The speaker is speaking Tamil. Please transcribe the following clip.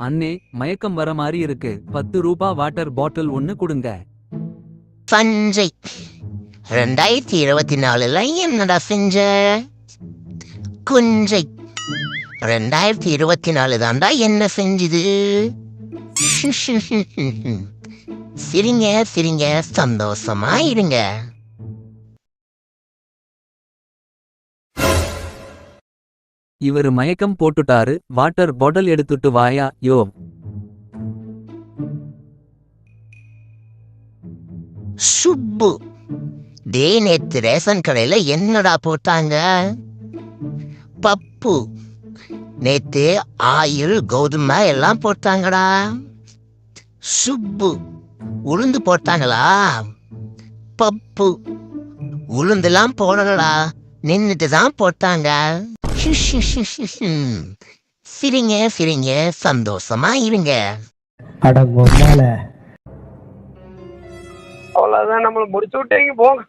அண்ணே, மயக்கம் வர மாதிரி இருக்கு. 10 ரூபா வாட்டர் பாட்டில் ஒன்னு கொடுங்க. சஞ்சய், 2024 என்னடா செஞ்ச? குஞ்சை, 2024 தாண்டா என்ன செஞ்சுது? சிரிங்க சிரிங்க, சந்தோஷமா இருங்க. இவரு மயக்கம் போட்டுட்டாரு. வாட்டர் பாட்டில் எடுத்துட்டு வாயா. யோ, சுப்பு, நேத்து ரேஷன் கடையில என்னடா போட்டாங்க? பப்பு, நேத்து ஆயில் கோதுமை எல்லாம் போட்டாங்கடா. சுப்பு, உளுந்து போட்டாங்களா? பப்பு, உளுந்தெல்லாம் போடலடா, நின்னுட்டு தான் போட்டாங்க. சிரிங்க சிரிங்க, சந்தோஷமா இருங்க. அடங்கொம்மால அவ்வளவுதான், நம்மள முடிச்சு விட்டீங்க போங்க.